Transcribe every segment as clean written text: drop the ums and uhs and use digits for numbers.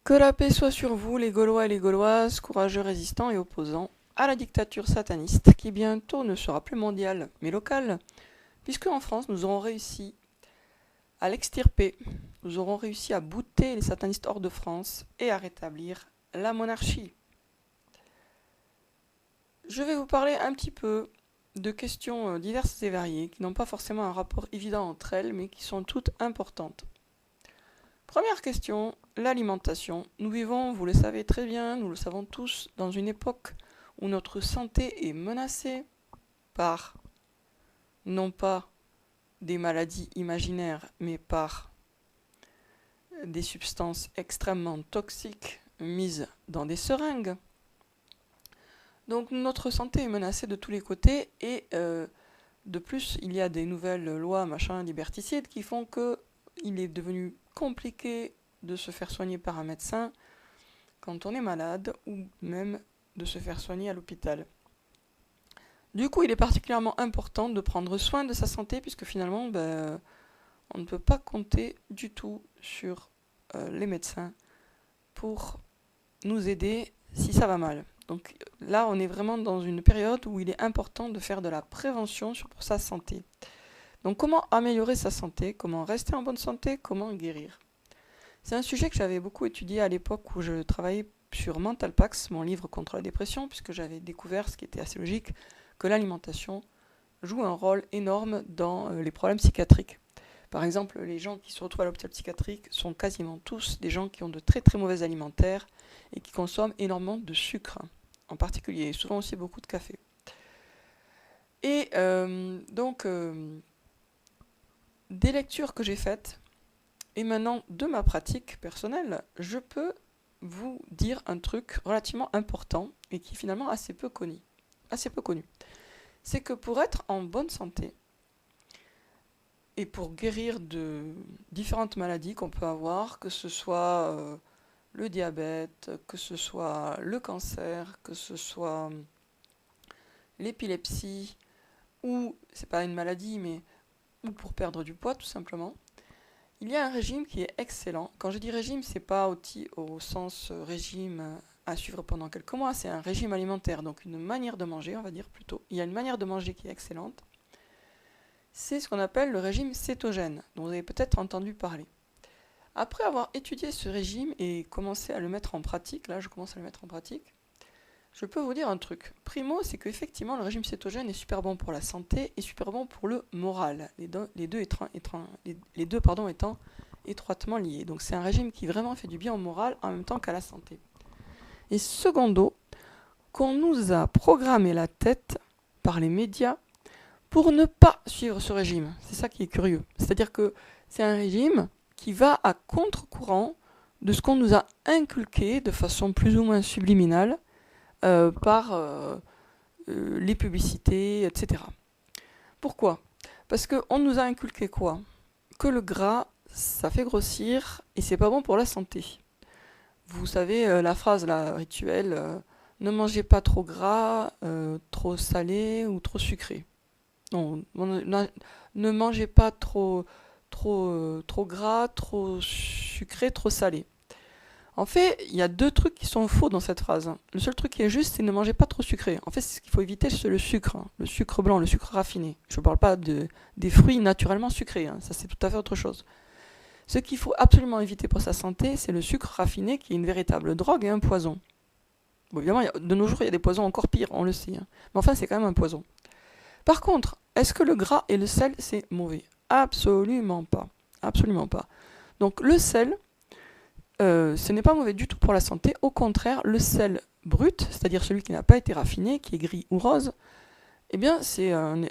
Que la paix soit sur vous, les Gaulois et les Gauloises, courageux résistants et opposants à la dictature sataniste qui bientôt ne sera plus mondiale mais locale, puisque en France nous aurons réussi à l'extirper, nous aurons réussi à bouter les satanistes hors de France et à rétablir la monarchie. Je vais vous parler un petit peu de questions diverses et variées qui n'ont pas forcément un rapport évident entre elles mais qui sont toutes importantes. Première question, l'alimentation. Nous vivons, vous le savez très bien, nous le savons tous, dans une époque où notre santé est menacée par, non pas des maladies imaginaires, mais par des substances extrêmement toxiques mises dans des seringues. Donc notre santé est menacée de tous les côtés et de plus il y a des nouvelles lois liberticides qui font que il est devenu compliqué de se faire soigner par un médecin quand on est malade ou même de se faire soigner à l'hôpital. Du coup, il est particulièrement important de prendre soin de sa santé puisque finalement, on ne peut pas compter du tout sur les médecins pour nous aider si ça va mal. Donc là, on est vraiment dans une période où il est important de faire de la prévention pour sa santé. Donc comment améliorer sa santé, comment rester en bonne santé, comment guérir. C'est un sujet que j'avais beaucoup étudié à l'époque où je travaillais sur Mental Pax, mon livre contre la dépression, puisque j'avais découvert, ce qui était assez logique, que l'alimentation joue un rôle énorme dans les problèmes psychiatriques. Par exemple, les gens qui se retrouvent à l'hôpital psychiatrique sont quasiment tous des gens qui ont de très très mauvais alimentaires et qui consomment énormément de sucre, en particulier, et souvent aussi beaucoup de café. Et des lectures que j'ai faites, et maintenant de ma pratique personnelle, je peux vous dire un truc relativement important et qui est finalement assez peu connu. C'est que pour être en bonne santé et pour guérir de différentes maladies qu'on peut avoir, que ce soit le diabète, que ce soit le cancer, que ce soit l'épilepsie, ou c'est pas une maladie, mais ou pour perdre du poids tout simplement, il y a un régime qui est excellent. Quand je dis régime, c'est pas au sens régime à suivre pendant quelques mois, c'est un régime alimentaire, donc une manière de manger, on va dire plutôt. Il y a une manière de manger qui est excellente. C'est ce qu'on appelle le régime cétogène, dont vous avez peut-être entendu parler. Après avoir étudié ce régime et commencé à le mettre en pratique, là je commence à le mettre en pratique, je peux vous dire un truc. Primo, c'est qu'effectivement le régime cétogène est super bon pour la santé et super bon pour le moral, les deux étant étroitement liés. Donc c'est un régime qui vraiment fait du bien au moral en même temps qu'à la santé. Et secondo, qu'on nous a programmé la tête par les médias pour ne pas suivre ce régime. C'est ça qui est curieux. C'est-à-dire que c'est un régime qui va à contre-courant de ce qu'on nous a inculqué de façon plus ou moins subliminale par les publicités, etc. Pourquoi ? Parce qu'on nous a inculqué quoi ? Que le gras, ça fait grossir et c'est pas bon pour la santé. Vous savez la phrase là, rituelle, ne mangez pas trop gras, trop salé ou trop sucré. Non, ne mangez pas trop gras, trop sucré, trop salé. En fait, il y a deux trucs qui sont faux dans cette phrase. Le seul truc qui est juste, c'est ne mangez pas trop sucré. En fait, ce qu'il faut éviter, c'est le sucre. Le sucre blanc, le sucre raffiné. Je ne parle pas des fruits naturellement sucrés. Ça, c'est tout à fait autre chose. Ce qu'il faut absolument éviter pour sa santé, c'est le sucre raffiné qui est une véritable drogue et un poison. Bon, évidemment, de nos jours, il y a des poisons encore pires, on le sait. Mais enfin, c'est quand même un poison. Par contre, est-ce que le gras et le sel, c'est mauvais ? Absolument pas. Absolument pas. Donc, le sel, ce n'est pas mauvais du tout pour la santé. Au contraire, le sel brut, c'est-à-dire celui qui n'a pas été raffiné, qui est gris ou rose, eh bien, c'est un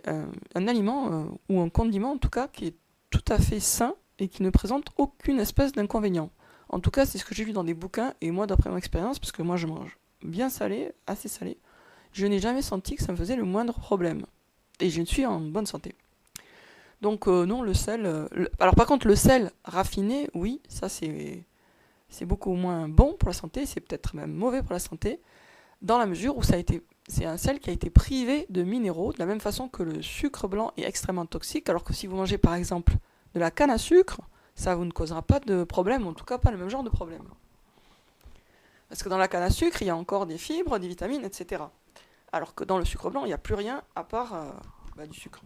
aliment, ou un condiment en tout cas, qui est tout à fait sain et qui ne présente aucune espèce d'inconvénient. En tout cas, c'est ce que j'ai vu dans des bouquins, et moi, d'après mon expérience, parce que moi, je mange bien salé, assez salé, je n'ai jamais senti que ça me faisait le moindre problème. Et je suis en bonne santé. Donc non, le sel... Alors par contre, le sel raffiné, oui, ça c'est beaucoup moins bon pour la santé, c'est peut-être même mauvais pour la santé, dans la mesure où c'est un sel qui a été privé de minéraux, de la même façon que le sucre blanc est extrêmement toxique, alors que si vous mangez par exemple de la canne à sucre, ça vous ne causera pas de problème, en tout cas pas le même genre de problème. Parce que dans la canne à sucre, il y a encore des fibres, des vitamines, etc. Alors que dans le sucre blanc, il n'y a plus rien à part du sucre.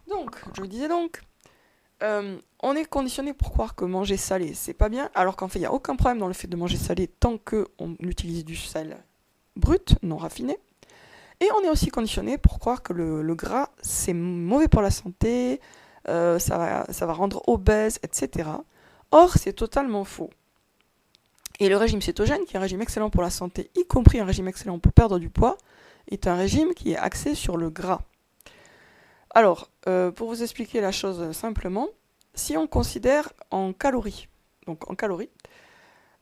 Donc, je vous disais donc, on est conditionné pour croire que manger salé, c'est pas bien, alors qu'en fait, il n'y a aucun problème dans le fait de manger salé tant qu'on utilise du sel brut, non raffiné. Et on est aussi conditionné pour croire que le gras, c'est mauvais pour la santé, ça va rendre obèse, etc. Or, c'est totalement faux. Et le régime cétogène, qui est un régime excellent pour la santé, y compris un régime excellent pour perdre du poids, est un régime qui est axé sur le gras. Alors, pour vous expliquer la chose simplement, si on considère en calories, donc en calories,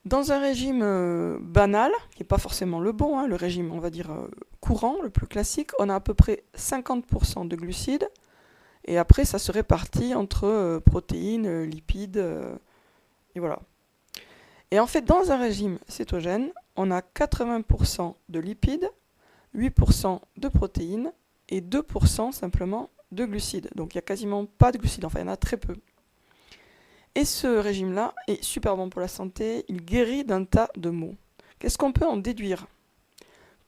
dans un régime banal, qui n'est pas forcément le bon, hein, le régime, on va dire, courant, le plus classique, on a à peu près 50% de glucides, et après ça se répartit entre protéines, lipides, et voilà. Et en fait, dans un régime cétogène, on a 80% de lipides, 8% de protéines, et 2% simplement de glucides. Donc il n'y a quasiment pas de glucides, enfin il y en a très peu. Et ce régime-là est super bon pour la santé, il guérit d'un tas de maux. Qu'est-ce qu'on peut en déduire?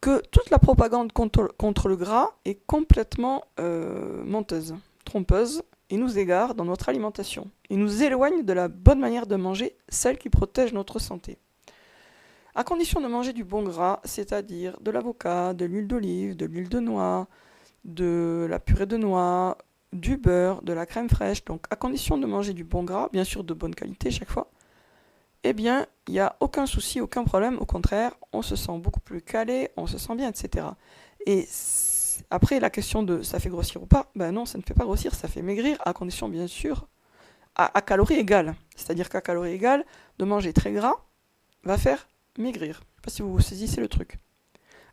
Que toute la propagande contre le gras est complètement menteuse, trompeuse, et nous égare dans notre alimentation. Et nous éloigne de la bonne manière de manger, celle qui protège notre santé. À condition de manger du bon gras, c'est-à-dire de l'avocat, de l'huile d'olive, de l'huile de noix, de la purée de noix, du beurre, de la crème fraîche, donc à condition de manger du bon gras, bien sûr de bonne qualité chaque fois, eh bien, il n'y a aucun souci, aucun problème, au contraire, on se sent beaucoup plus calé, on se sent bien, etc. Et après, la question de ça fait grossir ou pas, ben non, ça ne fait pas grossir, ça fait maigrir, à condition, bien sûr, à calories égales. C'est-à-dire qu'à calories égales, de manger très gras va faire maigrir. Je ne sais pas si vous saisissez le truc.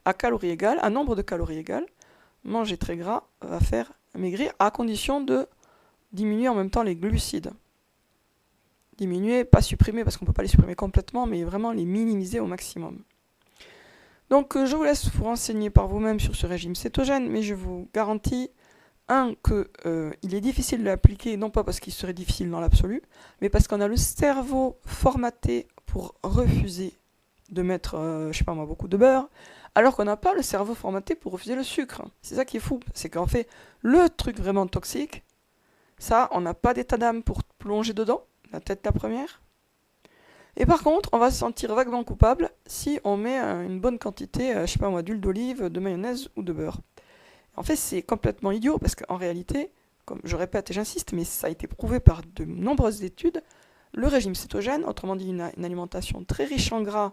À calories égales, à nombre de calories égales, manger très gras va faire maigrir à condition de diminuer en même temps les glucides. Diminuer, pas supprimer parce qu'on ne peut pas les supprimer complètement, mais vraiment les minimiser au maximum. Donc je vous laisse vous renseigner par vous-même sur ce régime cétogène, mais je vous garantis, qu'il est difficile de l'appliquer, non pas parce qu'il serait difficile dans l'absolu, mais parce qu'on a le cerveau formaté pour refuser de mettre, je sais pas moi, beaucoup de beurre, alors qu'on n'a pas le cerveau formaté pour refuser le sucre. C'est ça qui est fou, c'est qu'en fait, le truc vraiment toxique, ça, on n'a pas d'état d'âme pour plonger dedans, la tête la première. Et par contre, on va se sentir vaguement coupable si on met une bonne quantité, je sais pas moi, d'huile d'olive, de mayonnaise ou de beurre. En fait, c'est complètement idiot parce qu'en réalité, comme je répète et j'insiste, mais ça a été prouvé par de nombreuses études, le régime cétogène, autrement dit une alimentation très riche en gras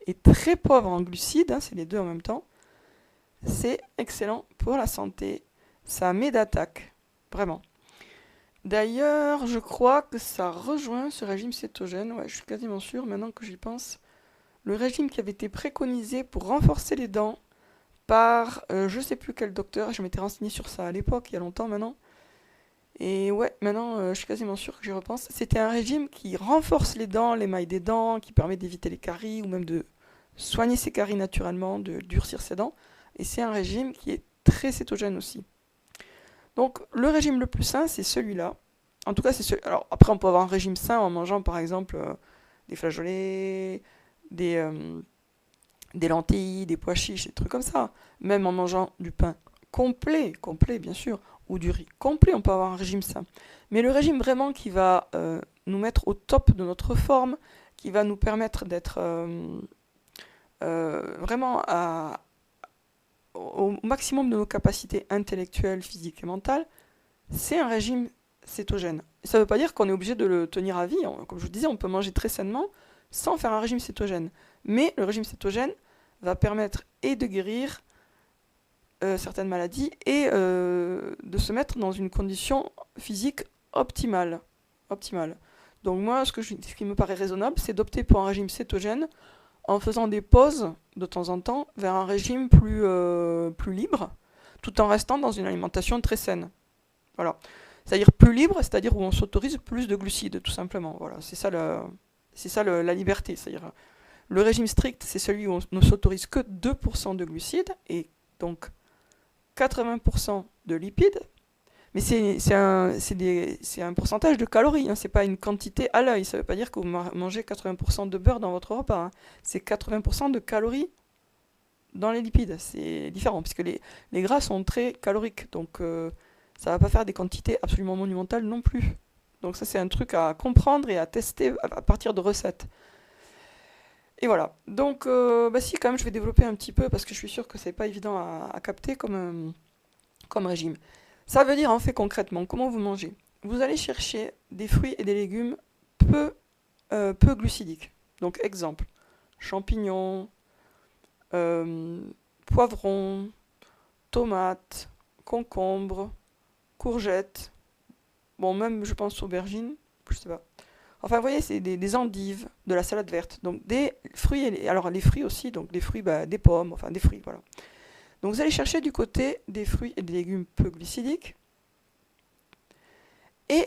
et très pauvre en glucides, hein, c'est les deux en même temps, c'est excellent pour la santé, ça met d'attaque, vraiment. D'ailleurs, je crois que ça rejoint ce régime cétogène, ouais, je suis quasiment sûre maintenant que j'y pense, le régime qui avait été préconisé pour renforcer les dents par je sais plus quel docteur, je m'étais renseigné sur ça à l'époque, il y a longtemps maintenant, et ouais, maintenant je suis quasiment sûre que j'y repense, c'était un régime qui renforce les dents, l'émail des dents, qui permet d'éviter les caries, ou même de soigner ses caries naturellement, de durcir ses dents, et c'est un régime qui est très cétogène aussi. Donc le régime le plus sain, c'est celui-là. En tout cas, c'est celui. Alors après, on peut avoir un régime sain en mangeant par exemple des flageolets, des lentilles, des pois chiches, des trucs comme ça. Même en mangeant du pain complet, complet bien sûr, ou du riz complet, on peut avoir un régime sain. Mais le régime vraiment qui va nous mettre au top de notre forme, qui va nous permettre d'être vraiment au maximum de nos capacités intellectuelles, physiques et mentales, c'est un régime cétogène. Ça ne veut pas dire qu'on est obligé de le tenir à vie. Comme je vous disais, on peut manger très sainement sans faire un régime cétogène. Mais le régime cétogène va permettre et de guérir certaines maladies et de se mettre dans une condition physique optimale. Donc moi, ce qui me paraît raisonnable, c'est d'opter pour un régime cétogène en faisant des pauses de temps en temps vers un régime plus libre, tout en restant dans une alimentation très saine. Voilà. C'est-à-dire plus libre, c'est-à-dire où on s'autorise plus de glucides, tout simplement. Voilà, c'est ça la liberté. C'est-à-dire le régime strict, c'est celui où on ne s'autorise que 2% de glucides et donc 80% de lipides, Mais c'est un pourcentage de calories, hein, c'est pas une quantité à l'œil. Ça veut pas dire que vous mangez 80% de beurre dans votre repas, hein. C'est 80% de calories dans les lipides. C'est différent, puisque les gras sont très caloriques. Donc ça va pas faire des quantités absolument monumentales non plus. Donc ça, c'est un truc à comprendre et à tester à partir de recettes. Et voilà. Donc, bah si, quand même, je vais développer un petit peu parce que je suis sûre que c'est pas évident à capter comme régime. Ça veut dire en fait concrètement comment vous mangez. Vous allez chercher des fruits et des légumes peu glucidiques. Donc exemple, champignons, euh, poivrons, tomates, concombres, courgettes, bon même je pense aubergines, je sais pas. Enfin vous voyez c'est des endives, de la salade verte, donc des fruits, alors les fruits aussi, donc des fruits, bah, des pommes, enfin des fruits, voilà. Donc vous allez chercher du côté des fruits et des légumes peu glucidiques et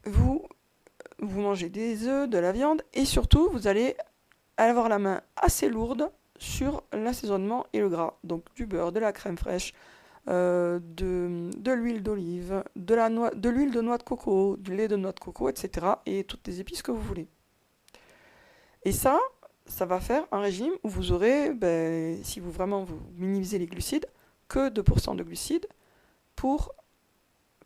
vous, vous mangez des œufs, de la viande et surtout vous allez avoir la main assez lourde sur l'assaisonnement et le gras. Donc du beurre, de la crème fraîche, de l'huile d'olive, de l'huile de noix de coco, du lait de noix de coco, etc. Et toutes les épices que vous voulez. Et ça va faire un régime où vous aurez, ben, si vous vraiment vous minimisez les glucides, que 2% de glucides pour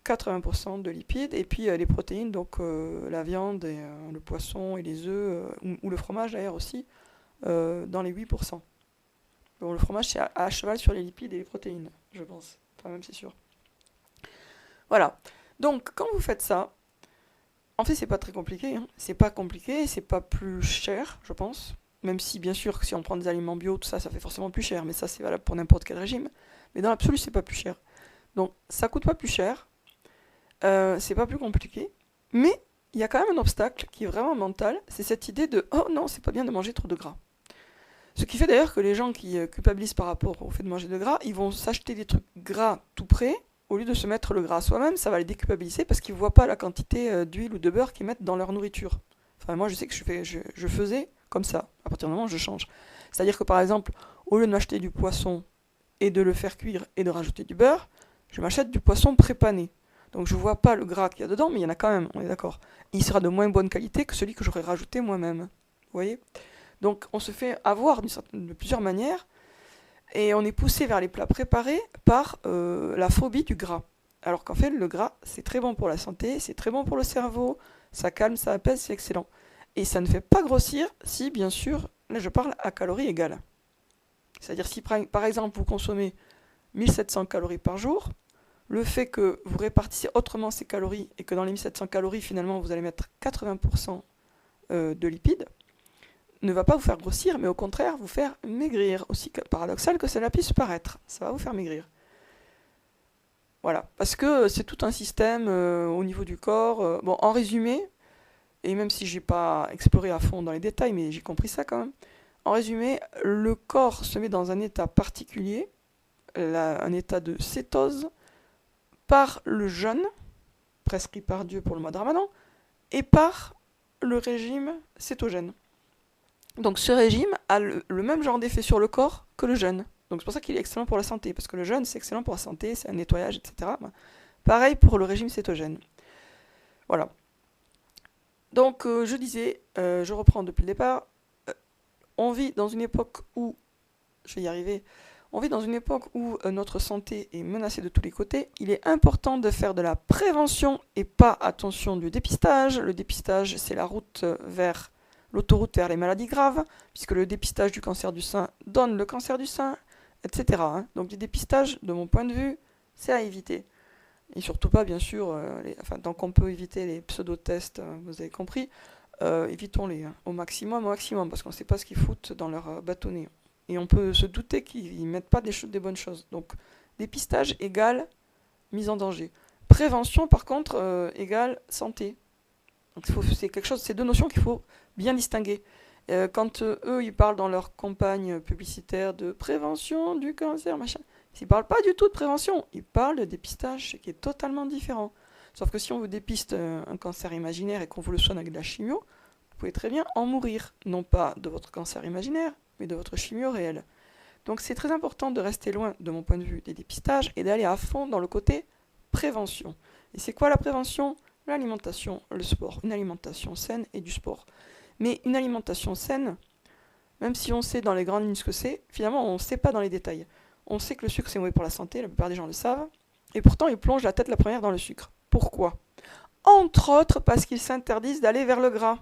80% de lipides, et puis les protéines, donc la viande, et, le poisson et les œufs, ou le fromage d'ailleurs aussi, dans les 8%. Bon, le fromage, c'est à cheval sur les lipides et les protéines, je pense. Enfin, même, c'est sûr. Voilà. Donc, quand vous faites ça, en fait, c'est pas très compliqué, hein. C'est pas compliqué, c'est pas plus cher, je pense. Même si, bien sûr, si on prend des aliments bio, tout ça, ça fait forcément plus cher. Mais ça, c'est valable pour n'importe quel régime. Mais dans l'absolu, c'est pas plus cher. Donc, ça coûte pas plus cher. C'est pas plus compliqué. Mais il y a quand même un obstacle qui est vraiment mental. C'est cette idée de oh non, c'est pas bien de manger trop de gras. Ce qui fait d'ailleurs que les gens qui culpabilisent par rapport au fait de manger de gras, ils vont s'acheter des trucs gras tout près, au lieu de se mettre le gras soi-même, ça va les déculpabiliser parce qu'ils ne voient pas la quantité d'huile ou de beurre qu'ils mettent dans leur nourriture. Enfin, moi, je sais que je faisais comme ça. À partir du moment où je change. C'est-à-dire que par exemple, au lieu de m'acheter du poisson et de le faire cuire et de rajouter du beurre, je m'achète du poisson prépané. Donc je ne vois pas le gras qu'il y a dedans, mais il y en a quand même, on est d'accord. Il sera de moins bonne qualité que celui que j'aurais rajouté moi-même. Vous voyez? Donc on se fait avoir de plusieurs manières et on est poussé vers les plats préparés par la phobie du gras. Alors qu'en fait le gras c'est très bon pour la santé, c'est très bon pour le cerveau, ça calme, ça apaise, c'est excellent. Et ça ne fait pas grossir si bien sûr, là je parle à calories égales. C'est-à-dire si par exemple vous consommez 1700 calories par jour, le fait que vous répartissez autrement ces calories et que dans les 1700 calories finalement vous allez mettre 80% de lipides, ne va pas vous faire grossir, mais au contraire vous faire maigrir. Aussi paradoxal que cela puisse paraître, ça va vous faire maigrir. Voilà, parce que c'est tout un système au niveau du corps. Bon, en résumé, et même si j'ai pas exploré à fond dans les détails, mais j'ai compris ça quand même. En résumé, le corps se met dans un état particulier, un état de cétose, par le jeûne, prescrit par Dieu pour le mois de Ramadan, et par le régime cétogène. Donc ce régime a le même genre d'effet sur le corps que le jeûne. Donc c'est pour ça qu'il est excellent pour la santé, parce que le jeûne c'est excellent pour la santé, c'est un nettoyage, etc. Pareil pour le régime cétogène. Voilà. Donc je disais, je reprends depuis le départ, on vit dans une époque où, je vais y arriver, on vit dans une époque où notre santé est menacée de tous les côtés. Il est important de faire de la prévention et pas, attention, du dépistage. Le dépistage, c'est l'autoroute vers les maladies graves, puisque le dépistage du cancer du sein donne le cancer du sein, etc. Donc les dépistages, de mon point de vue, c'est à éviter. Et surtout pas, bien sûr, tant qu'on peut éviter les pseudo-tests, vous avez compris, évitons-les au maximum, parce qu'on ne sait pas ce qu'ils foutent dans leur bâtonnet. Et on peut se douter qu'ils ne mettent pas des bonnes choses. Donc, dépistage égale mise en danger. Prévention, par contre, égale santé. Donc, c'est deux notions qu'il faut bien distinguer. Quand eux, ils parlent dans leur campagne publicitaire de prévention du cancer, machin, ils ne parlent pas du tout de prévention. Ils parlent de dépistage, ce qui est totalement différent. Sauf que si on vous dépiste un cancer imaginaire et qu'on vous le soigne avec de la chimio, vous pouvez très bien en mourir. Non pas de votre cancer imaginaire, mais de votre chimio réelle. Donc c'est très important de rester loin, de mon point de vue, des dépistages et d'aller à fond dans le côté prévention. Et c'est quoi la prévention? L'alimentation, le sport, une alimentation saine et du sport. Mais une alimentation saine, même si on sait dans les grandes lignes ce que c'est, finalement on ne sait pas dans les détails. On sait que le sucre c'est mauvais pour la santé, la plupart des gens le savent, et pourtant ils plongent la tête la première dans le sucre. Pourquoi? Entre autres parce qu'ils s'interdisent d'aller vers le gras.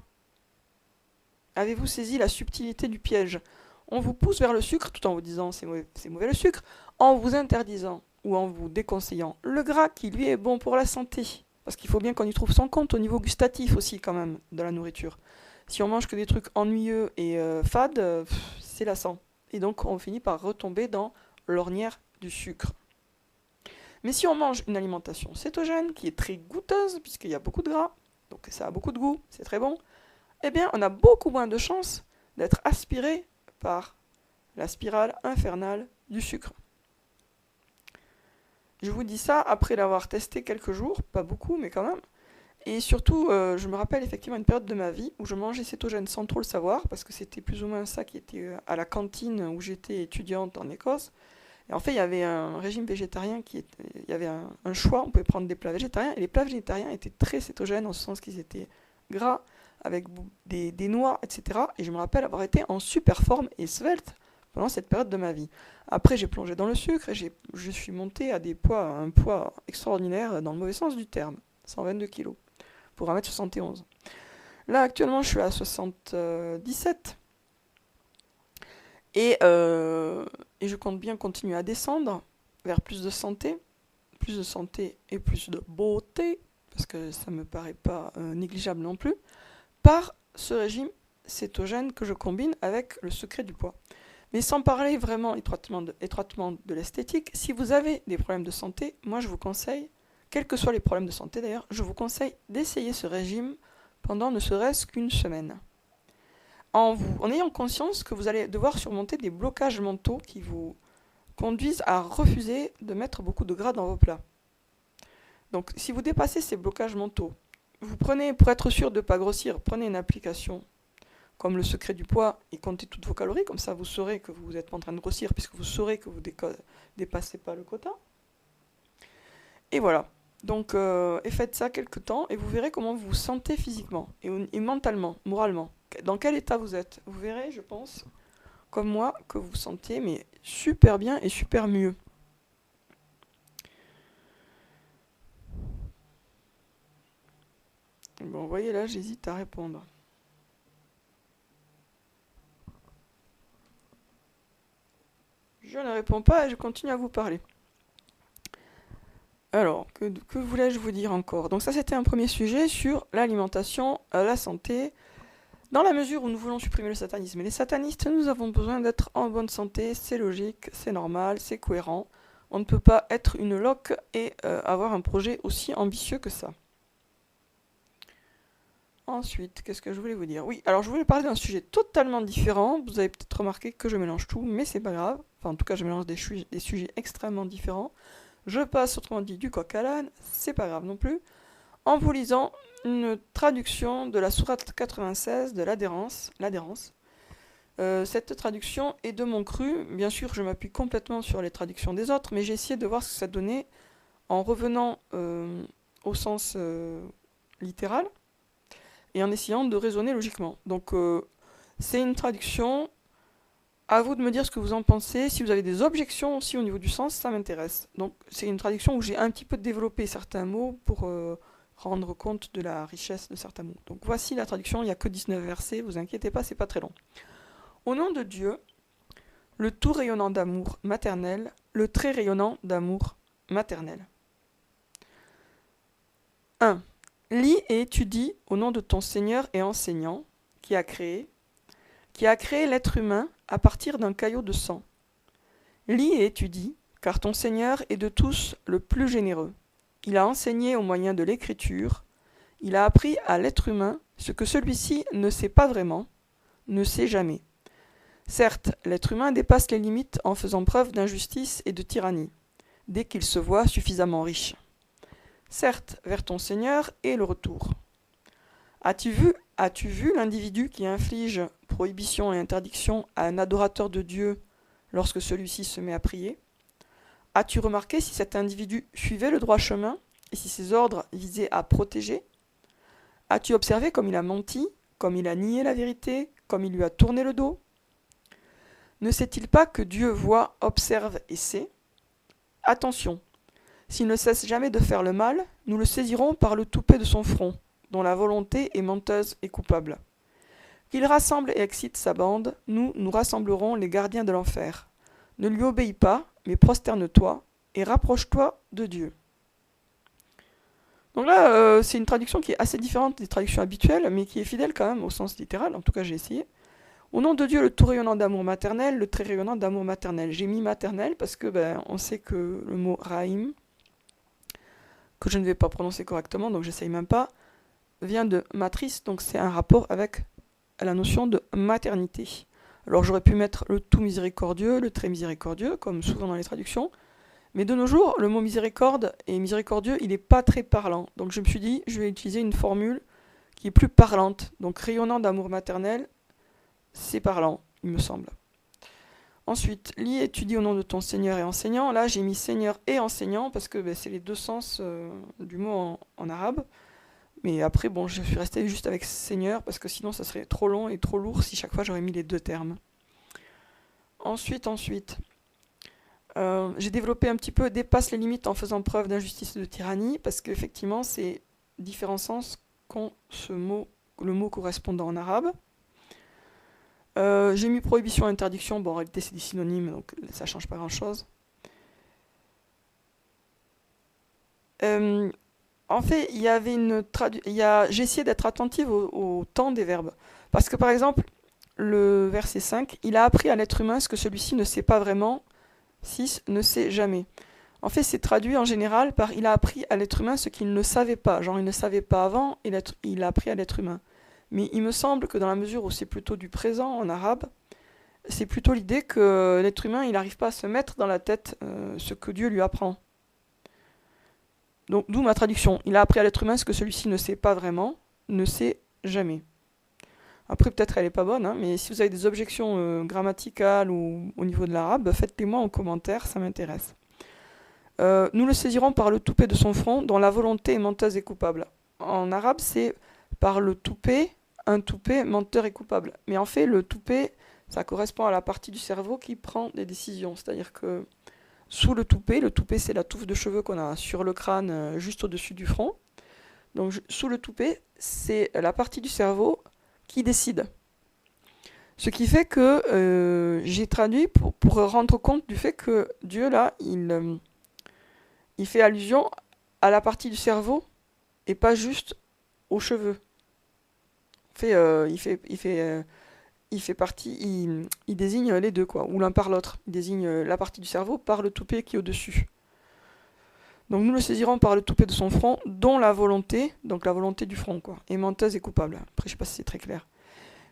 Avez-vous saisi la subtilité du piège? On vous pousse vers le sucre tout en vous disant c'est mauvais le sucre, en vous interdisant ou en vous déconseillant le gras qui lui est bon pour la santé. Parce qu'il faut bien qu'on y trouve son compte au niveau gustatif aussi quand même de la nourriture. Si on mange que des trucs ennuyeux et fades, c'est lassant. Et donc on finit par retomber dans l'ornière du sucre. Mais si on mange une alimentation cétogène qui est très goûteuse, puisqu'il y a beaucoup de gras, donc ça a beaucoup de goût, c'est très bon, eh bien on a beaucoup moins de chances d'être aspiré par la spirale infernale du sucre. Je vous dis ça après l'avoir testé quelques jours, pas beaucoup mais quand même. Et surtout, je me rappelle effectivement une période de ma vie où je mangeais cétogène sans trop le savoir, parce que c'était plus ou moins ça qui était à la cantine où j'étais étudiante en Écosse. Et en fait, il y avait un régime végétarien il y avait un choix, on pouvait prendre des plats végétariens, et les plats végétariens étaient très cétogènes, en ce sens qu'ils étaient gras, avec des noix, etc. Et je me rappelle avoir été en super forme et svelte pendant cette période de ma vie. Après, j'ai plongé dans le sucre et je suis monté à un poids extraordinaire dans le mauvais sens du terme, 122 kilos, pour 1m71. Là, actuellement, je suis à 77. Et je compte bien continuer à descendre vers plus de santé et plus de beauté, parce que ça me paraît pas négligeable non plus, par ce régime cétogène que je combine avec le secret du poids. Mais sans parler vraiment étroitement de l'esthétique, si vous avez des problèmes de santé, moi je vous conseille, quels que soient les problèmes de santé d'ailleurs, je vous conseille d'essayer ce régime pendant ne serait-ce qu'une semaine. En ayant conscience que vous allez devoir surmonter des blocages mentaux qui vous conduisent à refuser de mettre beaucoup de gras dans vos plats. Donc si vous dépassez ces blocages mentaux, vous prenez, pour être sûr de ne pas grossir, prenez une application comme le secret du poids et comptez toutes vos calories, comme ça vous saurez que vous n'êtes pas en train de grossir puisque vous saurez que vous ne dépassez pas le quota. Et voilà. Donc et faites ça quelques temps et vous verrez comment vous vous sentez physiquement et mentalement, moralement. Dans quel état vous êtes. Vous verrez, je pense, comme moi, que vous vous sentiez mais super bien et super mieux. Bon, vous voyez là, j'hésite à répondre. Je ne réponds pas et je continue à vous parler. Alors, que voulais-je vous dire encore? Donc ça, c'était un premier sujet sur l'alimentation, la santé, dans la mesure où nous voulons supprimer le satanisme. Et les satanistes, nous avons besoin d'être en bonne santé, c'est logique, c'est normal, c'est cohérent. On ne peut pas être une loque et avoir un projet aussi ambitieux que ça. Ensuite, qu'est-ce que je voulais vous dire? Oui, alors je voulais parler d'un sujet totalement différent. Vous avez peut-être remarqué que je mélange tout, mais c'est pas grave. Enfin, en tout cas, je mélange des sujets extrêmement différents. Je passe, autrement dit, du coq à l'âne, c'est pas grave non plus, en vous lisant une traduction de la sourate 96 de l'adhérence. Cette traduction est de mon cru. Bien sûr, je m'appuie complètement sur les traductions des autres, mais j'ai essayé de voir ce que ça donnait en revenant au sens littéral et en essayant de raisonner logiquement. Donc, c'est une traduction. À vous de me dire ce que vous en pensez. Si vous avez des objections aussi au niveau du sens, ça m'intéresse. Donc, c'est une traduction où j'ai un petit peu développé certains mots pour rendre compte de la richesse de certains mots. Donc, voici la traduction. Il n'y a que 19 versets. Vous inquiétez pas, c'est pas très long. Au nom de Dieu, le tout rayonnant d'amour maternel, le très rayonnant d'amour maternel. 1. Lis et étudie au nom de ton Seigneur et enseignant, qui a créé l'être humain à partir d'un caillot de sang. Lis et étudie, car ton Seigneur est de tous le plus généreux. Il a enseigné au moyen de l'écriture, il a appris à l'être humain ce que celui-ci ne sait pas vraiment, ne sait jamais. Certes, l'être humain dépasse les limites en faisant preuve d'injustice et de tyrannie, dès qu'il se voit suffisamment riche. Certes, vers ton Seigneur est le retour. As-tu vu l'individu qui inflige prohibition et interdiction à un adorateur de Dieu lorsque celui-ci se met à prier? As-tu remarqué si cet individu suivait le droit chemin et si ces ordres visaient à protéger? As-tu observé comme il a menti, comme il a nié la vérité, comme il lui a tourné le dos? Ne sait-il pas que Dieu voit, observe et sait? Attention, s'il ne cesse jamais de faire le mal, nous le saisirons par le toupet de son front, dont la volonté est menteuse et coupable. Qu'il rassemble et excite sa bande, nous rassemblerons les gardiens de l'enfer. Ne lui obéis pas, mais prosterne-toi et rapproche-toi de Dieu. Donc là, c'est une traduction qui est assez différente des traductions habituelles, mais qui est fidèle quand même au sens littéral, en tout cas j'ai essayé. Au nom de Dieu, le tout rayonnant d'amour maternel, le très rayonnant d'amour maternel. J'ai mis maternel parce que on sait que le mot Rahim, que je ne vais pas prononcer correctement, donc j'essaye même pas, vient de matrice, donc c'est un rapport avec la notion de maternité. Alors j'aurais pu mettre le tout miséricordieux, le très miséricordieux, comme souvent dans les traductions, mais de nos jours, le mot miséricorde et miséricordieux, il n'est pas très parlant. Donc je me suis dit, je vais utiliser une formule qui est plus parlante. Donc rayonnant d'amour maternel, c'est parlant, il me semble. Ensuite, lis et étudie au nom de ton Seigneur et enseignant. Là, j'ai mis Seigneur et enseignant parce que c'est les deux sens du mot en arabe. Mais après, bon, je suis resté juste avec Seigneur parce que sinon, ça serait trop long et trop lourd si chaque fois j'aurais mis les deux termes. Ensuite, j'ai développé un petit peu dépasse les limites en faisant preuve d'injustice et de tyrannie parce qu'effectivement, c'est différents sens qu'ont le mot correspondant en arabe. J'ai mis prohibition et interdiction, bon en réalité c'est des synonymes donc ça change pas grand chose. En fait, il y avait j'ai essayé d'être attentive au temps des verbes. Parce que par exemple, le verset 5, il a appris à l'être humain ce que celui-ci ne sait pas vraiment, 6 ne sait jamais. En fait, c'est traduit en général par il a appris à l'être humain ce qu'il ne savait pas. Genre, il ne savait pas avant, il a appris à l'être humain. Mais il me semble que dans la mesure où c'est plutôt du présent en arabe, c'est plutôt l'idée que l'être humain, il n'arrive pas à se mettre dans la tête ce que Dieu lui apprend. Donc, d'où ma traduction. Il a appris à l'être humain ce que celui-ci ne sait pas vraiment, ne sait jamais. Après, peut-être elle n'est pas bonne, hein, mais si vous avez des objections grammaticales ou au niveau de l'arabe, faites-les moi en commentaire, ça m'intéresse. Nous le saisirons par le toupet de son front, dont la volonté est menteuse et coupable. En arabe, c'est par le toupet, un toupet menteur et coupable. Mais en fait, le toupet, ça correspond à la partie du cerveau qui prend des décisions. C'est-à-dire que sous le toupet c'est la touffe de cheveux qu'on a sur le crâne, juste au-dessus du front. Donc sous le toupet, c'est la partie du cerveau qui décide. Ce qui fait que j'ai traduit pour rendre compte du fait que Dieu, là, il fait allusion à la partie du cerveau et pas juste aux cheveux. Il fait partie, il désigne les deux, quoi, ou l'un par l'autre. Il désigne la partie du cerveau par le toupet qui est au-dessus. Donc nous le saisirons par le toupet de son front, dont la volonté, donc la volonté du front, quoi, est menteuse et coupable. Après, je sais pas si c'est très clair.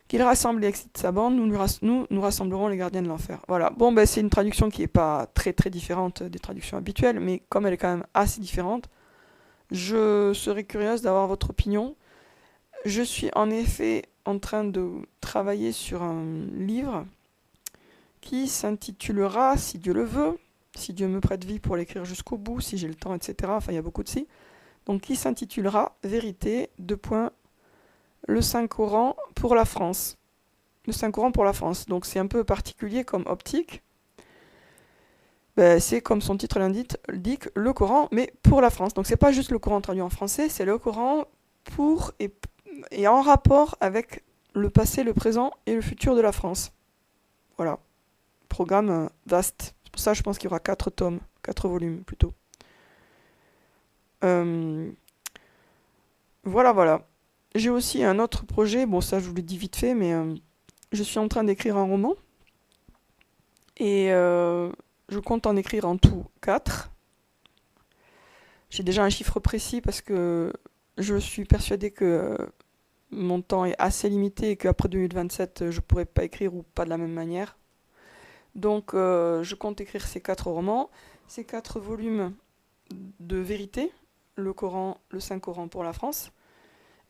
Qu'il rassemble et excite sa bande, nous rassemblerons les gardiens de l'enfer. Voilà. Bon, c'est une traduction qui n'est pas très très différente des traductions habituelles, mais comme elle est quand même assez différente, je serais curieuse d'avoir votre opinion. Je suis en effet en train de travailler sur un livre qui s'intitulera, si Dieu le veut, si Dieu me prête vie pour l'écrire jusqu'au bout, si j'ai le temps, etc. Enfin, il y a beaucoup de si. Donc, qui s'intitulera Vérité, le Saint-Coran pour la France. Le Saint-Coran pour la France. Donc, c'est un peu particulier comme optique. C'est comme son titre l'indique, le Coran, mais pour la France. Donc, c'est pas juste le Coran traduit en français, c'est le Coran pour et en rapport avec le passé, le présent et le futur de la France. Voilà. Programme vaste. C'est pour ça que je pense qu'il y aura 4 tomes, 4 volumes plutôt. Voilà. J'ai aussi un autre projet, bon ça je vous le dis vite fait, mais je suis en train d'écrire un roman. Et je compte en écrire en tout 4. J'ai déjà un chiffre précis parce que je suis persuadée que mon temps est assez limité et qu'après 2027, je pourrai pas écrire ou pas de la même manière. Donc, je compte écrire ces 4 romans, ces 4 volumes de vérité, le Coran, le Saint-Coran pour la France.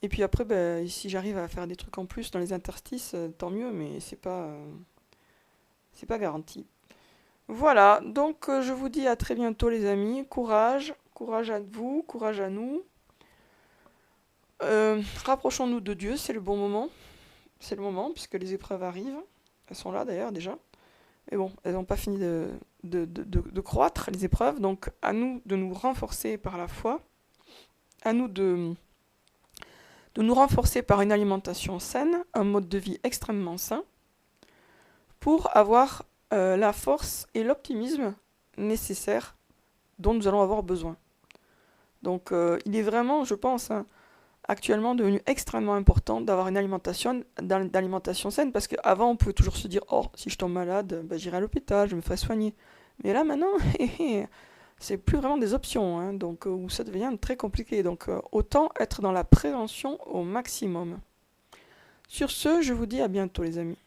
Et puis après, si j'arrive à faire des trucs en plus dans les interstices, tant mieux, mais c'est pas garanti. Voilà, donc je vous dis à très bientôt les amis, courage, Courage à vous, courage à nous. Rapprochons-nous de Dieu, c'est le bon moment. C'est le moment, puisque les épreuves arrivent. Elles sont là d'ailleurs déjà. Mais bon, elles n'ont pas fini de croître, les épreuves. Donc à nous de nous renforcer par la foi. À nous de nous renforcer par une alimentation saine, un mode de vie extrêmement sain, pour avoir la force et l'optimisme nécessaires dont nous allons avoir besoin. Donc il est vraiment, je pense, hein, actuellement devenu extrêmement important d'avoir une d'alimentation saine, parce qu'avant on pouvait toujours se dire, oh, si je tombe malade, bah, j'irai à l'hôpital, je me ferai soigner. Mais là maintenant, c'est plus vraiment des options, hein, donc où ça devient très compliqué. Donc autant être dans la prévention au maximum. Sur ce, je vous dis à bientôt les amis.